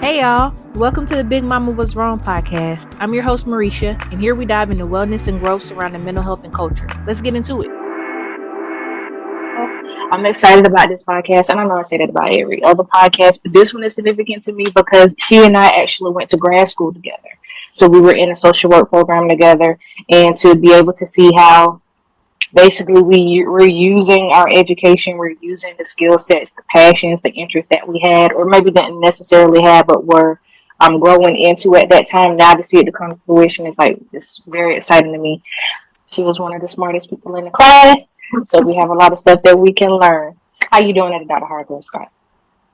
Hey y'all, welcome to the Big Mama Was Wrong podcast. I'm your host Marisha, and here we dive into wellness and growth surrounding mental health and culture. Let's get into it. I'm excited about this podcast, and I know I say that about every other podcast, but this one is significant to me because she and I actually went to grad school together. So we were in a social work program together, and to be able to see how basically we're using our education, we're using the skill sets, the passions, the interests that we had, or maybe didn't necessarily have, but were growing into at that time. Now to see it to come to fruition is like it's very exciting to me. She was one of the smartest people in the class, so we have a lot of stuff that we can learn. How you doing, Dr. Hargrove-Scott?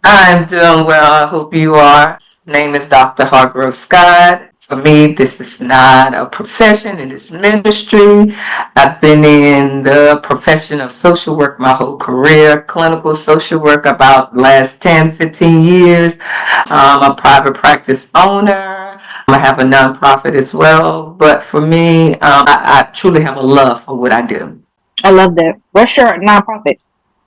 I'm doing well. I hope you are. Name is Dr. Hargrove-Scott. For me, this is not a profession, it is ministry. I've been in the profession of social work my whole career, clinical social work about the last 10, 15 years. I'm a private practice owner. I have a nonprofit as well. But for me, I truly have a love for what I do. I love that. What's your nonprofit?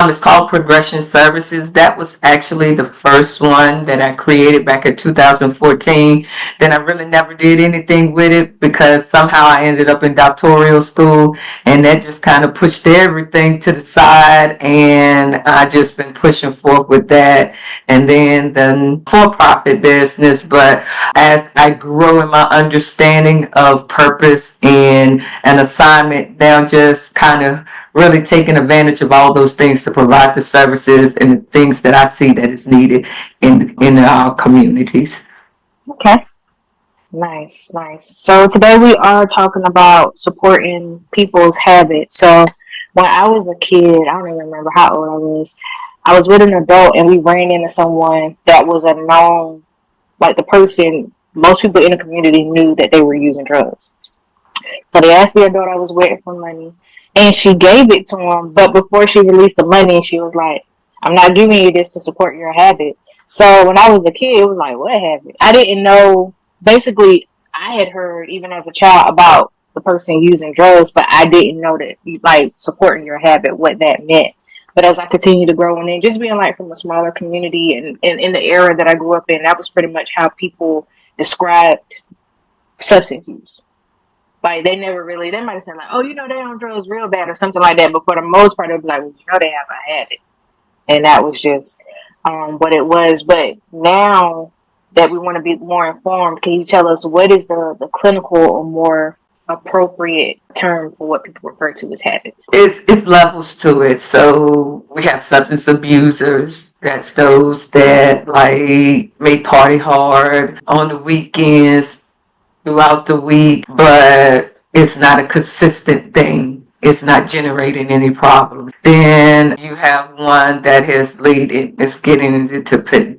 It's called Progression Services. That was actually the first one that I created back in 2014. Then I really never did anything with it because somehow I ended up in doctoral school, and that just kind of pushed everything to the side, and I just been pushing forth with that. And then the for-profit business. But as I grow in my understanding of purpose and an assignment, now just kind of really taking advantage of all those things to provide the services and the things that I see that is needed in our communities. Okay. Nice. So today we are talking about supporting people's habits. So when I was a kid, I don't even remember how old I was. I was with an adult and we ran into someone that was a known, like the person, most people in the community knew that they were using drugs. So they asked the adult I was with for money, and she gave it to him. But before she released the money, she was like, "I'm not giving you this to support your habit." So when I was a kid, it was like, "What habit?" I didn't know. Basically, I had heard even as a child about the person using drugs, but I didn't know that like supporting your habit, what that meant. But as I continue to grow and then just being like from a smaller community and in the era that I grew up in, that was pretty much how people described substance use. Like they never really, they might have said like, "Oh, they on drugs real bad" or something like that. But for the most part, they'd be like, "Well, they have a habit," and that was just what it was. But now that we want to be more informed, can you tell us what is the clinical or more appropriate term for what people refer to as habits? It's levels to it. So we have substance abusers. That's those that like may party hard on the weekends, throughout the week, but it's not a consistent thing. It's not generating any problems. Then you have one that has it's getting into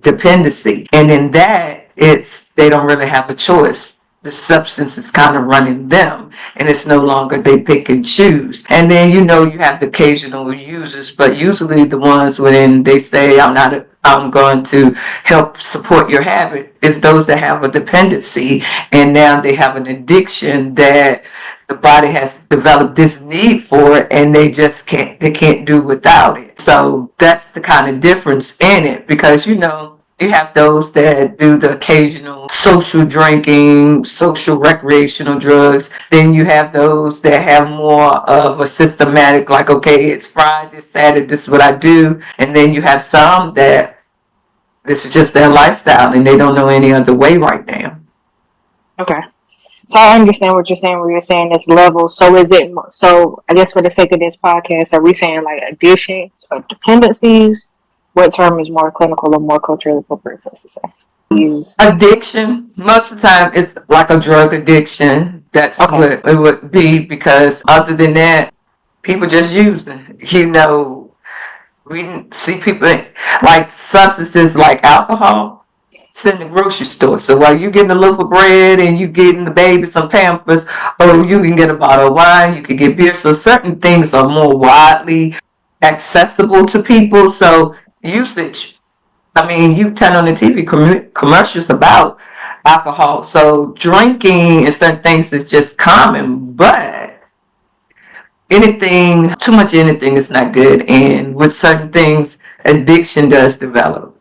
dependency. And in that, they don't really have a choice. The substance is kind of running them, and it's no longer they pick and choose. And then you have the occasional users, but usually the ones when they say I'm going to help support your habit is those that have a dependency, and now they have an addiction that the body has developed this need for it, and they can't do without it. So that's the kind of difference in it, because you have those that do the occasional social drinking, social recreational drugs. Then you have those that have more of a systematic, like, okay, it's Friday, Saturday, this is what I do. And then you have some that this is just their lifestyle and they don't know any other way right now. Okay. So I understand what you're saying where you're saying this level. So I guess for the sake of this podcast, are we saying like addictions or dependencies? What term is more clinical or more culturally appropriate for us to say? Use addiction. Most of the time, it's like a drug addiction. That's okay. What it would be, because other than that, people just use it. We see people like substances like alcohol. It's in the grocery store. So while you're getting a loaf of bread and you getting the baby some Pampers, you can get a bottle of wine, you can get beer. So certain things are more widely accessible to people. So usage. I mean, you turn on the TV commercials about alcohol. So drinking and certain things is just common, but too much anything is not good. And with certain things, addiction does develop.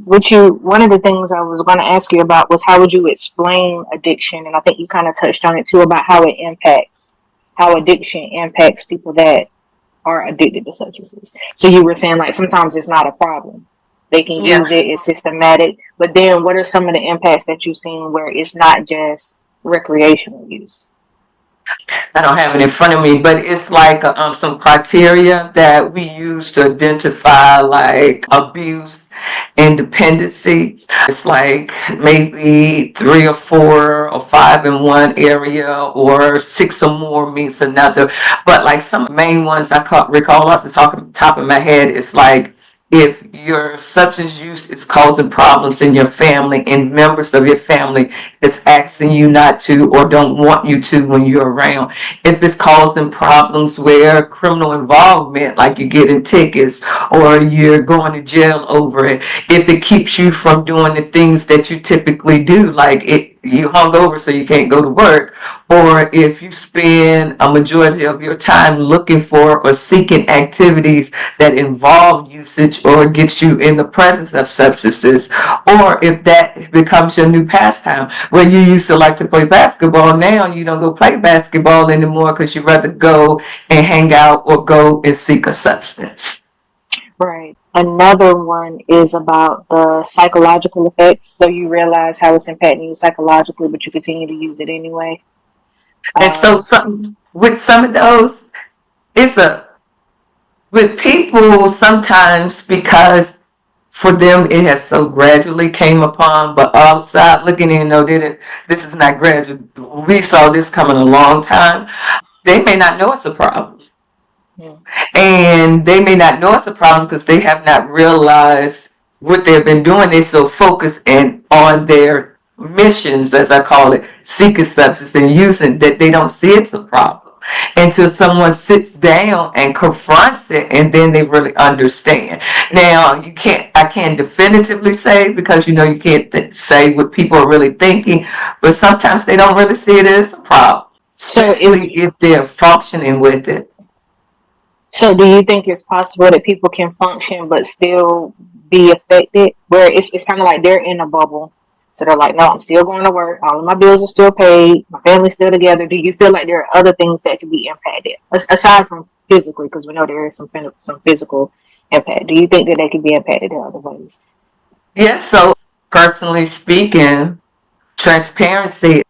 one of the things I was going to ask you about was how would you explain addiction? And I think you kind of touched on it too about how addiction impacts people that are addicted to substances. So you were saying like sometimes it's not a problem. They can Yeah. use it, it's systematic. But then what are some of the impacts that you've seen where it's not just recreational use? I don't have it in front of me, but it's like some criteria that we use to identify like abuse and dependency. It's like maybe 3 or 4 or 5 in one area, or 6 or more means another. But like some main ones I recall off the top of my head, it's like if your substance use is causing problems in your family and members of your family is asking you not to or don't want you to when you're around. If it's causing problems where criminal involvement, like you're getting tickets or you're going to jail over it. If it keeps you from doing the things that you typically do, like you hungover so you can't go to work, or if you spend a majority of your time looking for or seeking activities that involve usage or get you in the presence of substances, or if that becomes your new pastime, where you used to like to play basketball, now you don't go play basketball anymore because you rather go and hang out or go and seek a substance. Right. Another one is about the psychological effects. So you realize how it's impacting you psychologically, but you continue to use it anyway. And so Um, with some of those, it's with people sometimes because for them it has so gradually came upon, but outside looking in, no, this is not gradual. We saw this coming a long time. They may not know it's a problem. yeah. And they may not know it's a problem because they have not realized what they've been doing. They're so focused on their missions, as I call it, seeking substance and using, that they don't see it's a problem until someone sits down and confronts it, and then they really understand. Now, I can't definitively say, because you can't say what people are really thinking, but sometimes they don't really see it as a problem, So especially if they're functioning with it. so do you think it's possible that people can function but still be affected? Where it's kind of like they're in a bubble. So they're like, no, I'm still going to work. All of my bills are still paid. My family's still together. Do you feel like there are other things that can be impacted aside from physically? Because we know there is some physical impact. Do you think that they can be impacted in other ways? Yes, so personally speaking, transparency,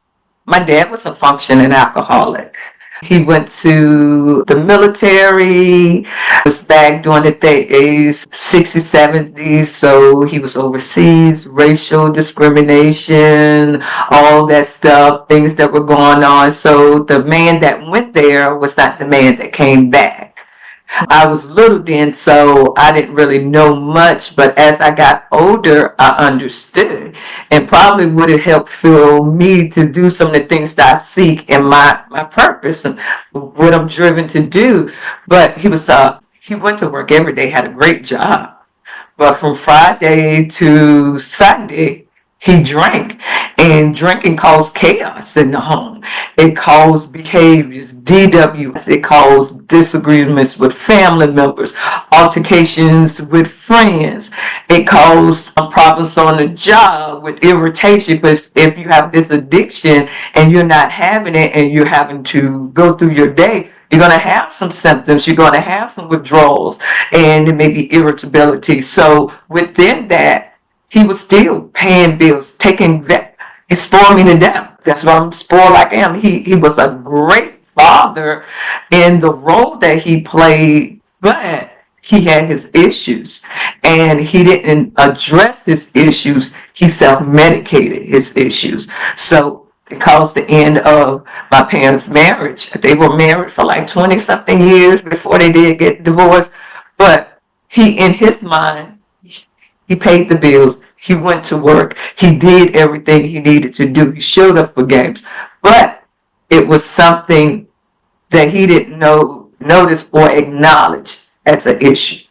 my dad was a functioning alcoholic. He went to the military, was back during the days, 60s, 70s, so he was overseas, racial discrimination, all that stuff, things that were going on. So the man that went there was not the man that came back. I was little then, so I didn't really know much, but as I got older, I understood, and probably would have helped fuel me to do some of the things that I seek and my purpose and what I'm driven to do. But he went to work every day, had a great job. But from Friday to Sunday, he drank. And drinking caused chaos in the home. It caused behaviors, DWS. It caused disagreements with family members, altercations with friends. It caused problems on the job with irritation. Because if you have this addiction and you're not having it and you're having to go through your day, you're going to have some symptoms. You're going to have some withdrawals, and it may be irritability. So within that, he was still paying bills, taking that. It spoiled me to death. That's why I'm spoiled like I am. He was a great father in the role that he played, but he had his issues, and he didn't address his issues. He self-medicated his issues. So it caused the end of my parents' marriage. They were married for like 20 something years before they did get divorced. But in his mind, he paid the bills. He went to work. He did everything he needed to do. He showed up for games. But it was something that he didn't notice or acknowledge as an issue.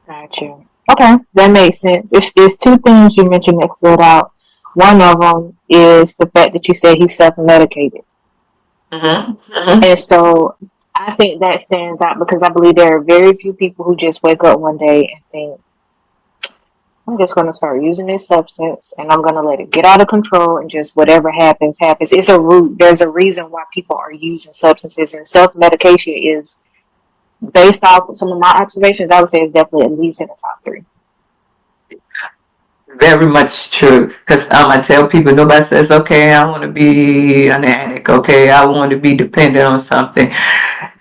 Gotcha. Okay, that makes sense. It's two things you mentioned that stood out. One of them is the fact that you said he's self-medicated. Mm-hmm. Mm-hmm. And so I think that stands out because I believe there are very few people who just wake up one day and think, I'm just going to start using this substance and I'm going to let it get out of control and just whatever happens, happens. It's a root. There's a reason why people are using substances, and self medication is based off of some of my observations. I would say it's definitely at least in the top three. Very much true. Because I tell people, nobody says, okay, I want to be an addict. Okay, I want to be dependent on something.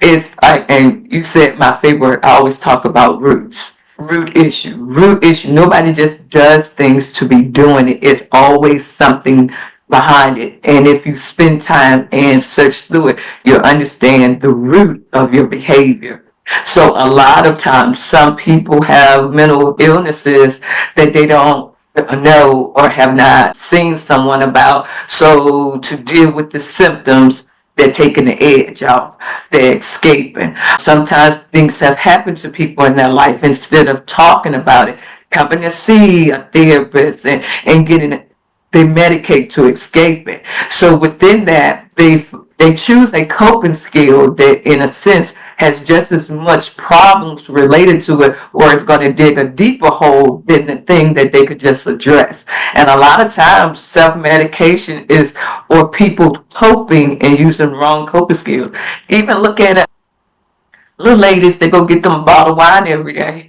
It's like, and you said my favorite, I always talk about roots. Root issue. Root issue. Nobody just does things to be doing it. It's always something behind it. And if you spend time and search through it, you'll understand the root of your behavior. So a lot of times, some people have mental illnesses that they don't know or have not seen someone about. So to deal with the symptoms, they're taking the edge off. They're escaping. Sometimes things have happened to people in their life. Instead of talking about it, coming to see a therapist and getting it, they medicate to escape it. So within that, they choose a coping skill that, in a sense, has just as much problems related to it, or it's going to dig a deeper hole than the thing that they could just address. And a lot of times, self-medication is, or people coping and using wrong coping skills. Even look at it, little ladies, they go get them a bottle of wine every day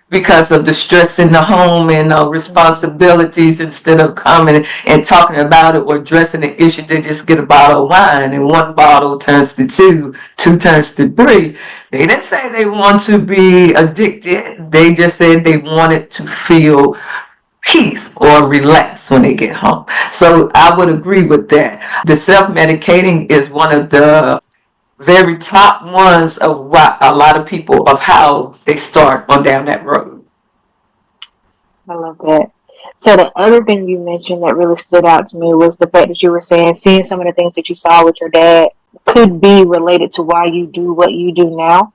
because of the stress in the home and responsibilities. Instead of coming and talking about it or addressing the issue, they just get a bottle of wine, and one bottle turns to two, two turns to three. They didn't say they want to be addicted. They just said they wanted to feel peace or relax when they get home. So I would agree with that. The self-medicating is one of the very top ones of what a lot of people, of how they start on down that road. I love that. So the other thing you mentioned that really stood out to me was the fact that you were saying seeing some of the things that you saw with your dad could be related to why you do what you do now.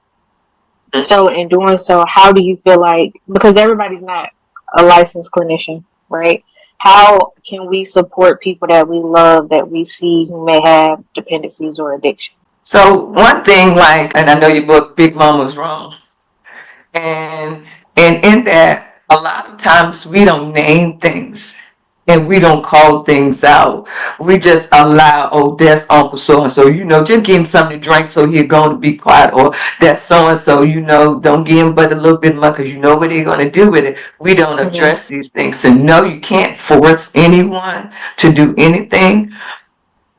So in doing so, how do you feel like, because everybody's not a licensed clinician, right? How can we support people that we love, that we see who may have dependencies or addiction? So one thing, like, and I know your book, Big Mama's Wrong, and in that, a lot of times we don't name things and we don't call things out. We just allow, oh, that's Uncle so and so, just give him something to drink so he'll go to be quiet, or that's so and so, don't give him but a little bit more because you know what they're going to do with it. We don't address these things. So no, you can't force anyone to do anything.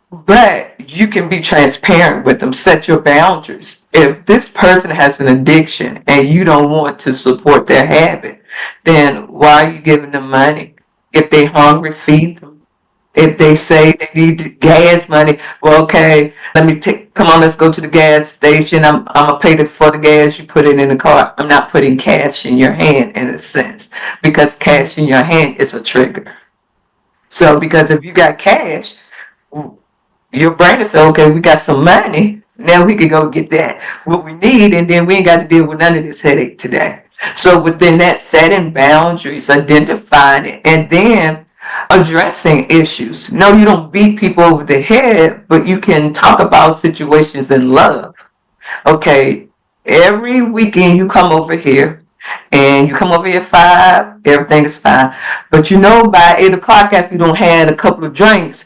But you can be transparent with them, set your boundaries. If this person has an addiction and you don't want to support their habit, then why are you giving them money? If they're hungry, feed them. If they say they need gas money, well, okay, come on, let's go to the gas station. I'm going to pay for the gas. You put it in the car. I'm not putting cash in your hand, in a sense, because cash in your hand is a trigger. So, because if you got cash, your brain is saying, okay, we got some money. Now we can go get that, what we need, and then we ain't got to deal with none of this headache today. So within that, setting boundaries, identifying it, and then addressing issues. No, you don't beat people over the head, but you can talk about situations in love. Okay, every weekend you come over here, and you come over here at 5, everything is fine. But by 8 o'clock, after you don't had a couple of drinks,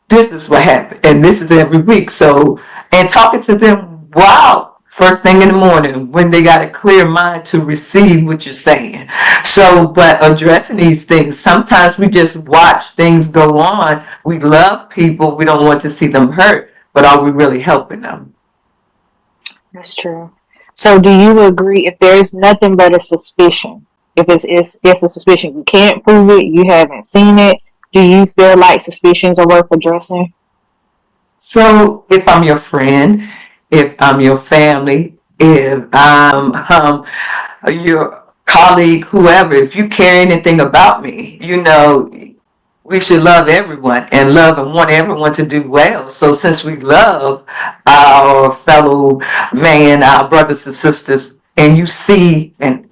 this is what happened, and this is every week. So, and talking to them, wow, first thing in the morning when they got a clear mind to receive what you're saying. So, but addressing these things, sometimes we just watch things go on. We love people. We don't want to see them hurt, but are we really helping them? That's true. So do you agree, if there's nothing but a suspicion, if it's a suspicion, you can't prove it, you haven't seen it, do you feel like suspicions are worth addressing? So if I'm your friend, if I'm your family, if I'm your colleague, whoever, if you care anything about me, we should love everyone and love and want everyone to do well. So since we love our fellow man, our brothers and sisters, and you see, and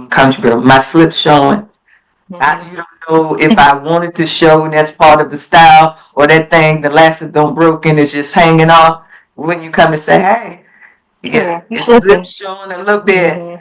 country girl, my slip showing, you don't know if I wanted to show, and that's part of the style, or that thing, the elastic don't broken, is just hanging off. When you come and say, hey, Yeah, you it's slipping. slip showing a little bit.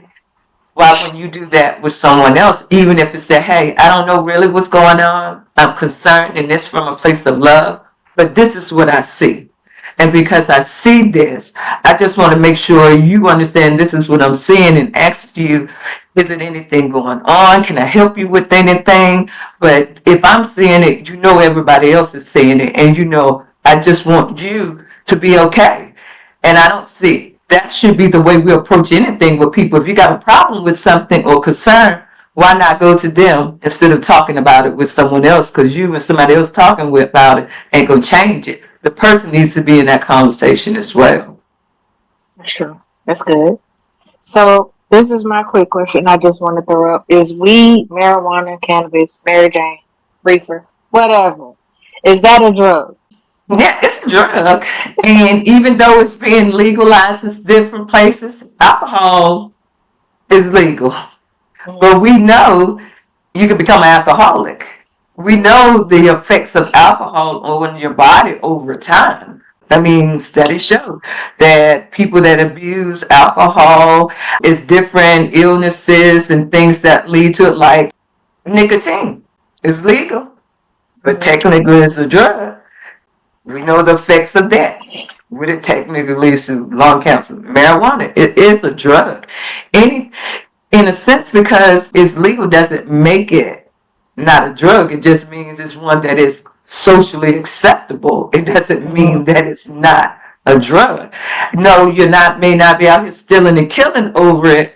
Why, when you do that with someone else, even if it's that, hey, I don't know really what's going on, I'm concerned, and this from a place of love, but this is what I see. And because I see this, I just want to make sure you understand this is what I'm seeing and ask you, is it anything going on? Can I help you with anything? But if I'm seeing it, you know everybody else is seeing it. And you know, I just want you to be okay. And I don't see that should be the way we approach anything with people. If you got a problem with something or concern, why not go to them instead of talking about it with someone else? Because you and somebody else talking about it ain't going to change it. The person needs to be in that conversation as well. That's true. That's good. So this is my quick question I just want to throw up. Is weed, marijuana, cannabis, Mary Jane, reefer, whatever, is that a drug? Yeah, it's a drug. And even though it's being legalized in different places, alcohol is legal. But we know you can become an alcoholic. We know the effects of alcohol on your body over time. I mean, studies show that people that abuse alcohol is different illnesses and things that lead to it, like nicotine is legal, but technically it's a drug. We know the effects of that. Would it technically lead to lung cancer? Marijuana, it is a drug. In a sense, because it's legal doesn't make it not a drug. It just means it's one that is socially acceptable. It doesn't mean that it's not a drug. No, may not be out here stealing and killing over it,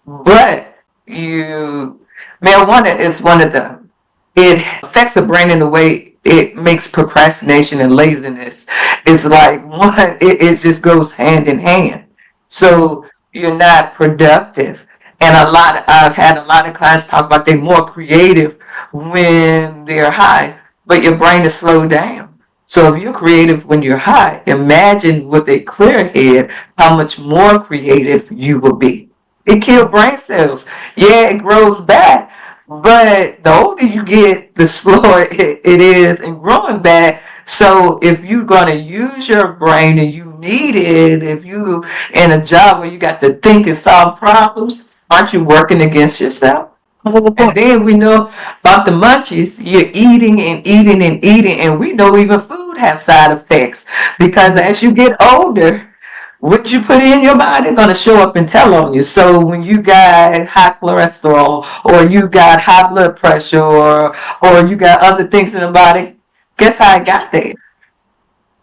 but marijuana is one of them. It affects the brain in a way it makes procrastination and laziness. It's like one, it just goes hand in hand. So you're not productive. And I've had a lot of clients talk about they're more creative when they're high, but your brain is slowed down. So if you're creative when you're high, imagine with a clear head how much more creative you will be. It kills brain cells. Yeah, it grows back, but the older you get, the slower it is in growing back. So if you're going to use your brain and you need it, if you in a job where you got to think and solve problems, aren't you working against yourself? And then we know about the munchies. You're eating and eating and eating, and we know even food has side effects because as you get older, what you put in your body is going to show up and tell on you. So when you got high cholesterol or you got high blood pressure or you got other things in the body, guess how it got there?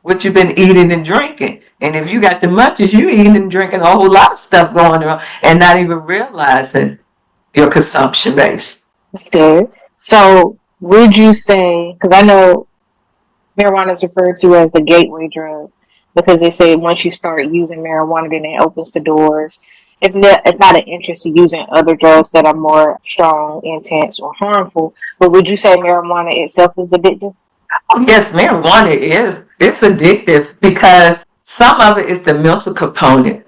What you've been eating and drinking. And if you got the munchies, you eating and drinking a whole lot of stuff going on and not even realizing your consumption base. That's good. So would you say, because I know marijuana is referred to as the gateway drug, because they say once you start using marijuana, then it opens the doors. If not an interest in using other drugs that are more strong, intense, or harmful, but would you say marijuana itself is addictive? Oh, yes, marijuana it's addictive because some of it is the mental component.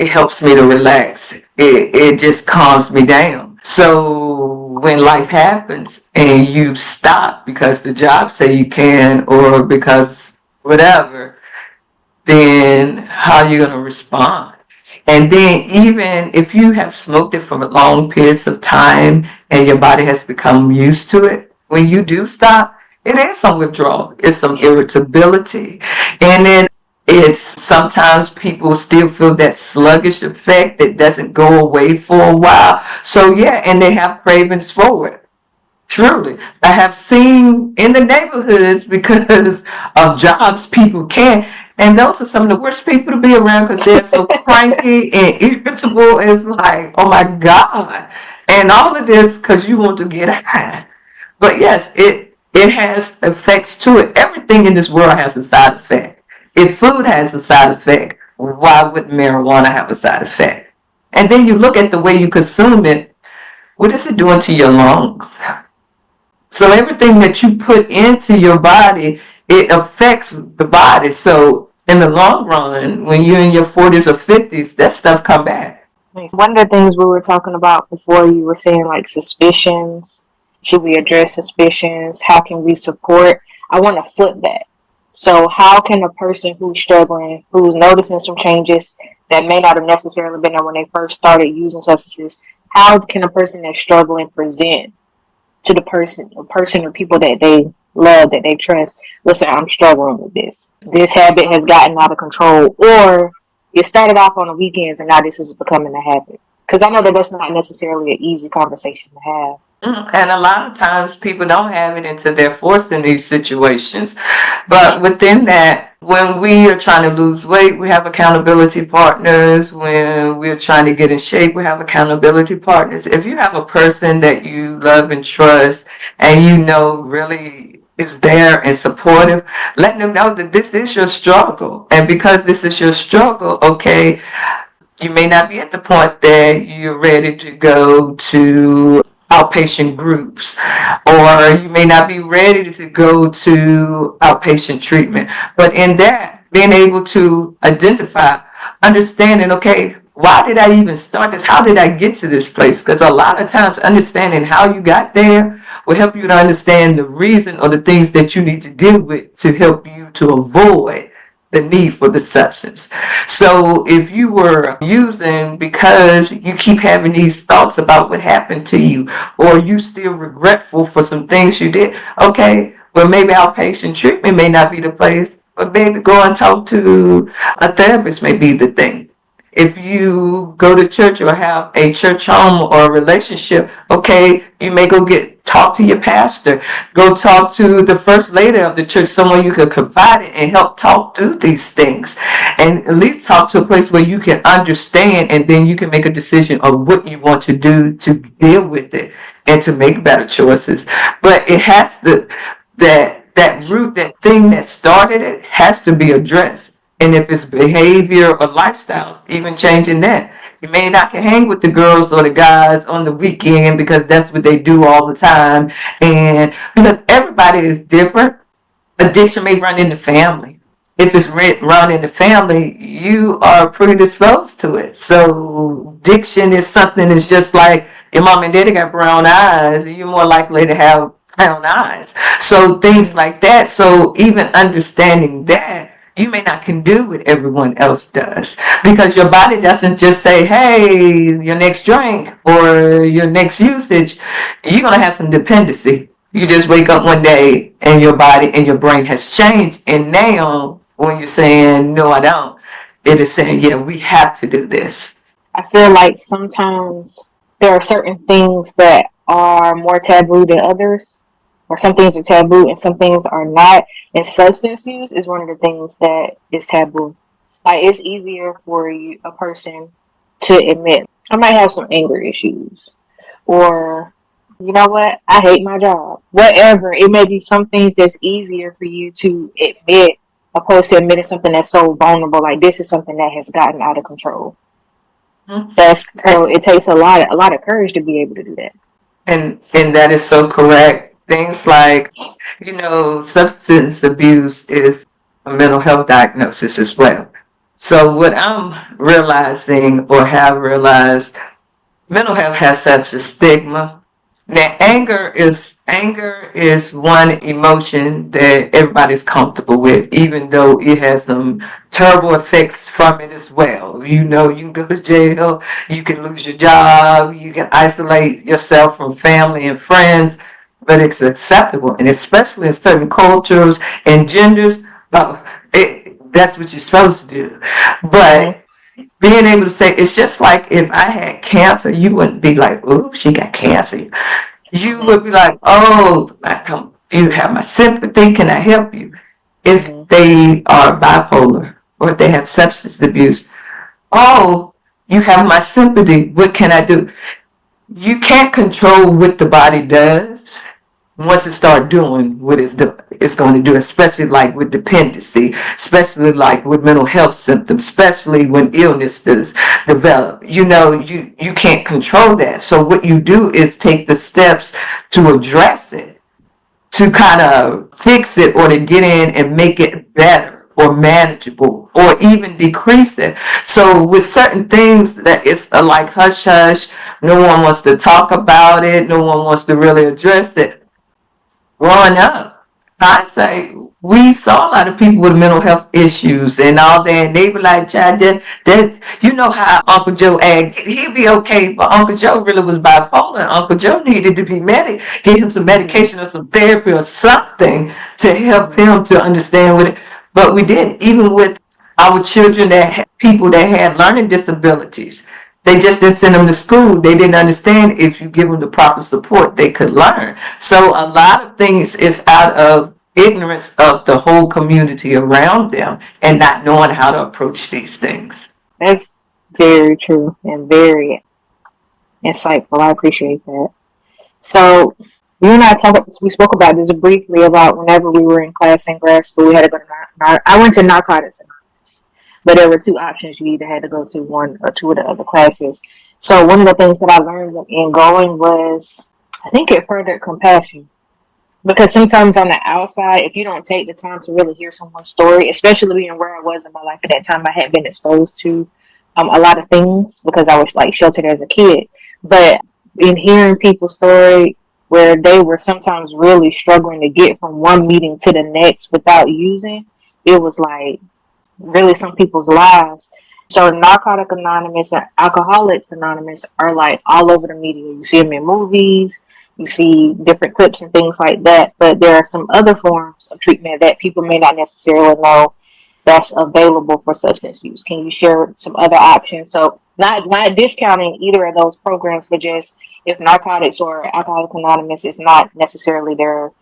It helps me to relax. It just calms me down. So when life happens and you stop because the job say you can or because whatever, then how are you going to respond? And then even if you have smoked it for long periods of time and your body has become used to it, when you do stop, it is some withdrawal. It's some irritability. And then it's sometimes people still feel that sluggish effect that doesn't go away for a while. So yeah, and they have cravings for it. Truly. I have seen in the neighborhoods because of jobs people can't. And those are some of the worst people to be around because they're so cranky and irritable. It's like, oh my God. And all of this because you want to get high. But yes, it has effects to it. Everything in this world has a side effect. If food has a side effect, why would marijuana have a side effect? And then you look at the way you consume it. What is it doing to your lungs? So everything that you put into your body, it affects the body. So in the long run, when you're in your 40s or 50s, that stuff come back. One of the things we were talking about before, you were saying like suspicions. Should we address suspicions? How can we support? I want to flip that. So how can a person who's struggling, who's noticing some changes, that may not have necessarily been there when they first started using substances, how can a person that's struggling present to the person or people that they love, that they trust? Listen, I'm struggling with this. This habit has gotten out of control, or it started off on the weekends and now this is becoming a habit. Because I know that that's not necessarily an easy conversation to have. And a lot of times people don't have it until they're forced in these situations. But within that, when we are trying to lose weight, we have accountability partners. When we're trying to get in shape, we have accountability partners. If you have a person that you love and trust and you know really is there and supportive, letting them know that this is your struggle. And because this is your struggle, okay, you may not be at the point that you're ready to go to outpatient groups, or you may not be ready to go to outpatient treatment. But in that, being able to identify, understanding, okay, why did I even start this? How did I get to this place? Because a lot of times understanding how you got there will help you to understand the reason or the things that you need to deal with to help you to avoid the need for the substance. So if you were using because you keep having these thoughts about what happened to you, or you still regretful for some things you did, okay, well, maybe outpatient treatment may not be the place, but maybe go and talk to a therapist may be the thing. If you go to church or have a church home or a relationship, okay, you may go talk to your pastor, go talk to the first lady of the church, someone you can confide in and help talk through these things, and at least talk to a place where you can understand, and then you can make a decision of what you want to do to deal with it and to make better choices. But it has to, that root, that thing that started it has to be addressed. And if it's behavior or lifestyles, even changing that. You may not can hang with the girls or the guys on the weekend because that's what they do all the time. And because everybody is different, addiction may run in the family. If it's run in the family, you are predisposed to it. So addiction is something that's just like your mom and daddy got brown eyes, you're more likely to have brown eyes. So things like that. So even understanding that, you may not can do what everyone else does, because your body doesn't just say, hey, your next drink or your next usage, you're going to have some dependency. You just wake up one day and your body and your brain has changed. And now when you're saying, no, I don't, it is saying, yeah, we have to do this. I feel like sometimes there are certain things that are more taboo than others, or some things are taboo and some things are not. And substance use is one of the things that is taboo. Like, it's easier for a person to admit, I might have some anger issues, or you know what, I hate my job. Whatever. It may be some things that's easier for you to admit, opposed to admitting something that's so vulnerable. Like, this is something that has gotten out of control. So it takes a lot of courage to be able to do that. And that is so correct. Things like, substance abuse is a mental health diagnosis as well. So what I'm realizing or have realized, mental health has such a stigma. Now, anger is one emotion that everybody's comfortable with, even though it has some terrible effects from it as well. You can go to jail, you can lose your job, you can isolate yourself from family and friends, but it's acceptable. And especially in certain cultures and genders, that's what you're supposed to do. But being able to say, it's just like if I had cancer, you wouldn't be like, ooh, she got cancer. You would be like, oh, you have my sympathy, can I help you? If they are bipolar or if they have substance abuse, oh, you have my sympathy, what can I do? You can't control what the body does once it starts doing what it's going to do, especially like with dependency, especially like with mental health symptoms, especially when illness does develop. You can't control that. So what you do is take the steps to address it, to kind of fix it, or to get in and make it better or manageable, or even decrease it. So with certain things that it's like hush hush, no one wants to talk about it, no one wants to really address it. Growing up, hindsight, we saw a lot of people with mental health issues and all that, and they were like, "Child, that you know how Uncle Joe act, he'd be okay," but Uncle Joe really was bipolar, and Uncle Joe needed to be get him some medication or some therapy or something to help him to understand what it. But we didn't, even with our children that people that had learning disabilities. They just didn't send them to school. They didn't understand if you give them the proper support, they could learn. So a lot of things is out of ignorance of the whole community around them and not knowing how to approach these things. That's very true and very insightful. I appreciate that. So you and we spoke about this briefly about whenever we were in class in grad school, we had to go to I went to narcotics, but there were two options. You either had to go to one or two of the other classes. So one of the things that I learned in going was, I think it furthered compassion. Because sometimes on the outside, if you don't take the time to really hear someone's story, especially being where I was in my life at that time, I hadn't been exposed to a lot of things because I was like sheltered as a kid. But in hearing people's story where they were sometimes really struggling to get from one meeting to the next without using, it was like really some people's lives. So Narcotic Anonymous and Alcoholics Anonymous are like all over the media. You see them in movies, you see different clips and things like that. But there are some other forms of treatment that people may not necessarily know that's available for substance use. Can you share some other options? So not discounting either of those programs, but just if Narcotics or Alcoholics Anonymous is not necessarily their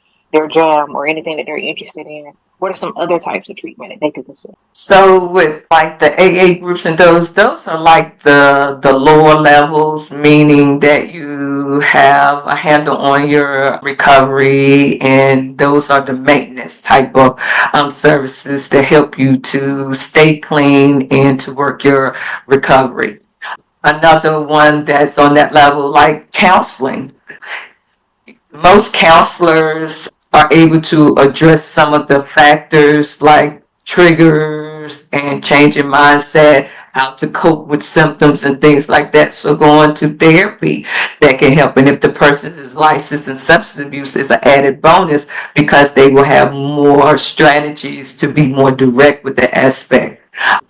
jam or anything that they're interested in, what are some other types of treatment that they could consider? So with like the AA groups and those are like the lower levels, meaning that you have a handle on your recovery, and those are the maintenance type of services that help you to stay clean and to work your recovery. Another one that's on that level, like counseling. Most counselors are able to address some of the factors like triggers and changing mindset, how to cope with symptoms and things like that. So going to therapy that can help. And if the person is licensed in substance abuse, is an added bonus because they will have more strategies to be more direct with the aspect.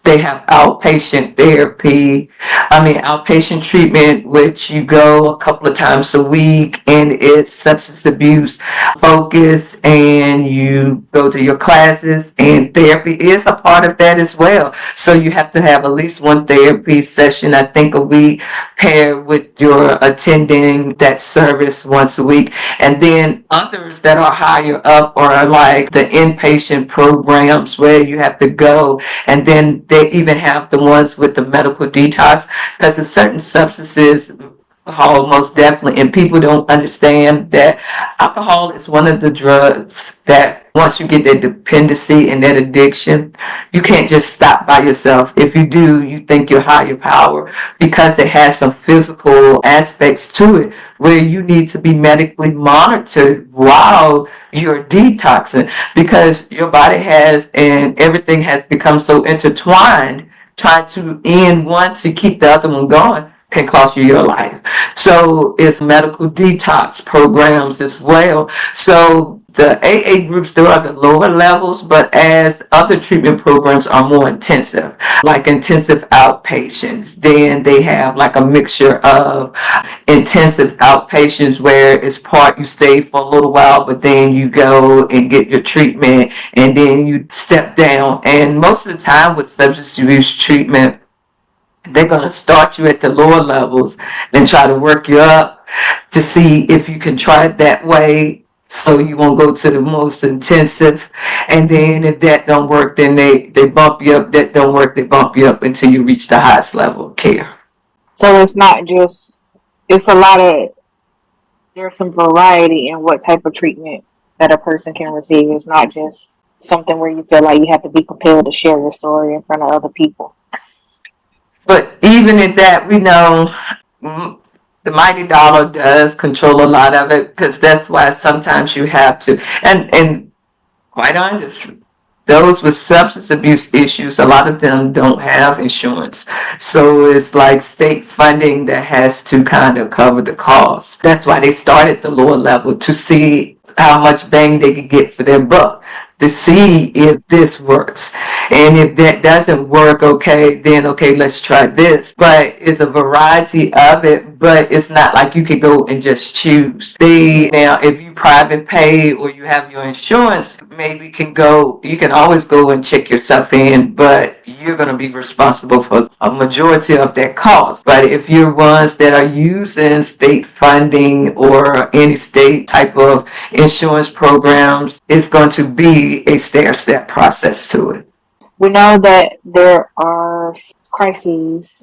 They have outpatient therapy, outpatient treatment, which you go a couple of times a week, and it's substance abuse focus, and you go to your classes, and therapy is a part of that as well. So you have to have at least one therapy session, I think, a week, paired with your attending that service once a week. And then others that are higher up are like the inpatient programs where you have to go, and then they even have the ones with the medical detox, because there's certain substances, alcohol most definitely, and people don't understand that alcohol is one of the drugs that once you get that dependency and that addiction, you can't just stop by yourself. If you do, you think you're higher power, because it has some physical aspects to it where you need to be medically monitored while you're detoxing, because your body has, and everything has become so intertwined. Trying to end one to keep the other one going can cost you your life. So it's medical detox programs as well. So the AA groups, there are the lower levels, but as other treatment programs are more intensive, like intensive outpatients, then they have like a mixture of intensive outpatients where it's part you stay for a little while, but then you go and get your treatment, and then you step down. And most of the time with substance abuse treatment, they're going to start you at the lower levels and try to work you up to see if you can try it that way, so you won't go to the most intensive. And then if that don't work, then they bump you up. That don't work, they bump you up until you reach the highest level of care. So it's not just, it's a lot of, there's some variety in what type of treatment that a person can receive. It's not just something where you feel like you have to be compelled to share your story in front of other people. But even at that, we know the mighty dollar does control a lot of it, because that's why sometimes you have to, and quite honest, those with substance abuse issues, a lot of them don't have insurance. So it's like state funding that has to kind of cover the cost. That's why they start at the lower level, to see how much bang they could get for their buck to see if this works. And if that doesn't work, then let's try this. But it's a variety of it, but it's not like you could go and just choose. Now, if you private pay or you have your insurance, maybe you can always go and check yourself in, but you're going to be responsible for a majority of that cost. But if you're ones that are using state funding or any state type of insurance programs, it's going to be a stair-step process to it. We know that there are crises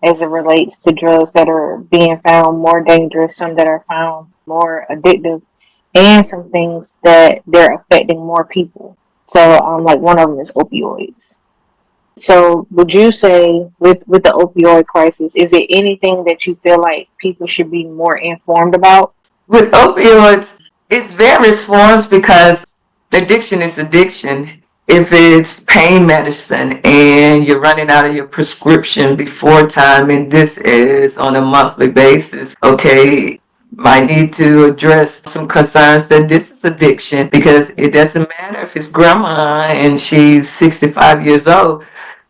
as it relates to drugs that are being found more dangerous, some that are found more addictive, and some things that they're affecting more people. So, like one of them is opioids. So, would you say with the opioid crisis, is it anything that you feel like people should be more informed about? With opioids, it's various forms because addiction is addiction. If it's pain medicine and you're running out of your prescription before time, and this is on a monthly basis, might need to address some concerns that this is addiction, because it doesn't matter if it's grandma and she's 65 years old.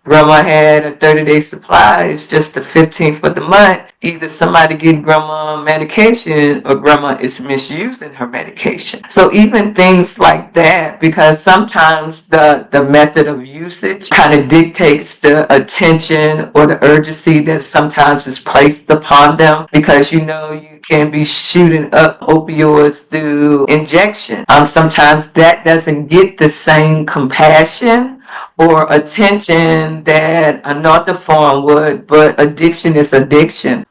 Grandma had a 30-day supply. It's just the 15th of the month. Either somebody getting grandma medication or grandma is misusing her medication. So even things like that, because sometimes the method of usage kind of dictates the attention or the urgency that sometimes is placed upon them, because you can be shooting up opioids through injection. Sometimes that doesn't get the same compassion or attention that another form would, but addiction is addiction.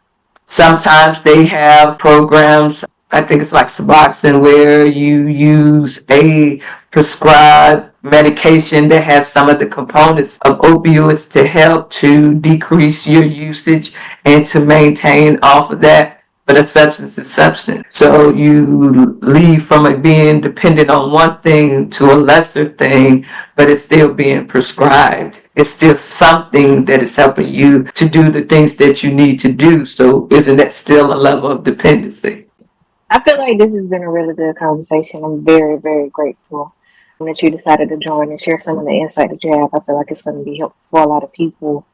Sometimes they have programs, I think it's like Suboxone, where you use a prescribed medication that has some of the components of opioids to help to decrease your usage and to maintain off of that. But a substance is substance. So you leave from it being dependent on one thing to a lesser thing, but it's still being prescribed. It's still something that is helping you to do the things that you need to do. So isn't that still a level of dependency? I feel like this has been a really good conversation. I'm very, very grateful that you decided to join and share some of the insight that you have. I feel like it's going to be helpful for a lot of people.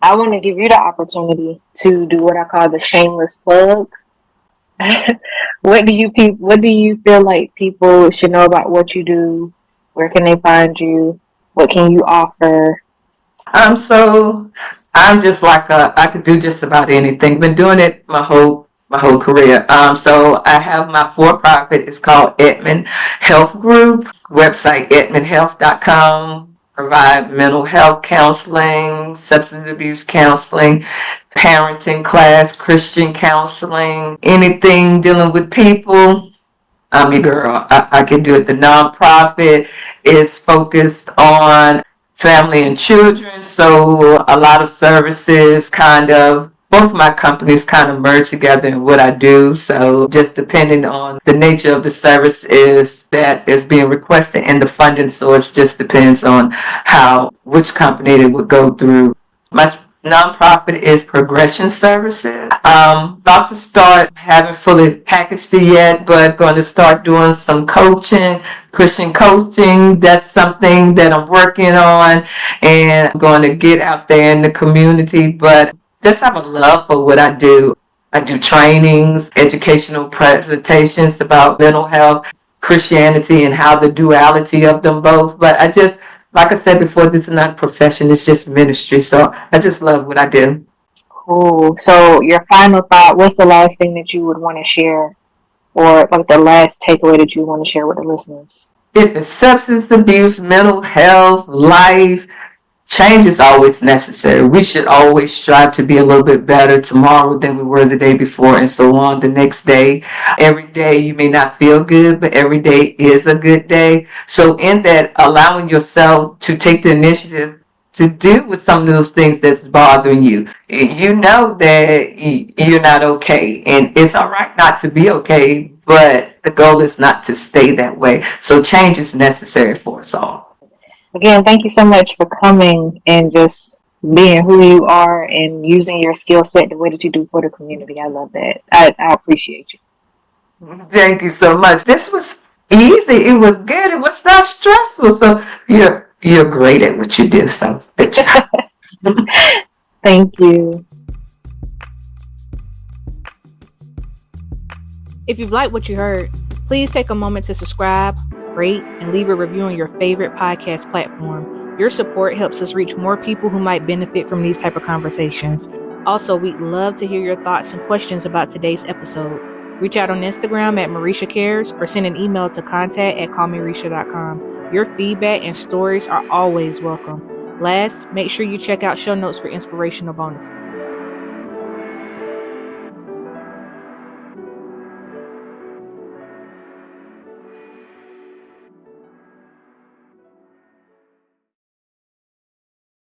I want to give you the opportunity to do what I call the shameless plug. What do you feel like people should know about what you do? Where can they find you? What can you offer? So I'm just like I could do just about anything. Been doing it my whole career. So I have my for-profit. It's called Edmond Health Group. Website edmondhealth.com. Provide mental health counseling, substance abuse counseling, parenting class, Christian counseling, anything dealing with people. I'm your girl. I can do it. The nonprofit is focused on family and children. So a lot of services both my companies kind of merge together in what I do. So just depending on the nature of the service that is being requested and the funding source just depends on which company it would go through. My nonprofit is Progression Services. About to start, haven't fully packaged it yet, but going to start doing some coaching, Christian coaching. That's something that I'm working on, and I'm going to get out there in the community. But just have a love for what I do. I do trainings, educational presentations about mental health, Christianity, and how the duality of them both. But like I said before, this is not a profession, it's just ministry. So I just love what I do. Cool. So your final thought, what's the last thing that you would want to share, or like the last takeaway that you want to share with the listeners? If it's substance abuse, mental health, life, change is always necessary. We should always strive to be a little bit better tomorrow than we were the day before, and so on the next day. Every day you may not feel good, but every day is a good day. So in that, allowing yourself to take the initiative to deal with some of those things that's bothering you. You know that you're not okay, and it's all right not to be okay, but the goal is not to stay that way. So change is necessary for us all. Again, thank you so much for coming and just being who you are and using your skill set the way that you do for the community. I love that. I appreciate you. Thank you so much. This was easy. It was good. It was not stressful. So you're great at what you do. So good job. Thank you. If you've liked what you heard, please take a moment to subscribe, rate, and leave a review on your favorite podcast platform. Your support helps us reach more people who might benefit from these type of conversations. Also, we'd love to hear your thoughts and questions about today's episode. Reach out on Instagram at Marisha Cares or send an email to contact@callmarisha.com. Your feedback and stories are always welcome. Last, make sure you check out show notes for inspirational bonuses.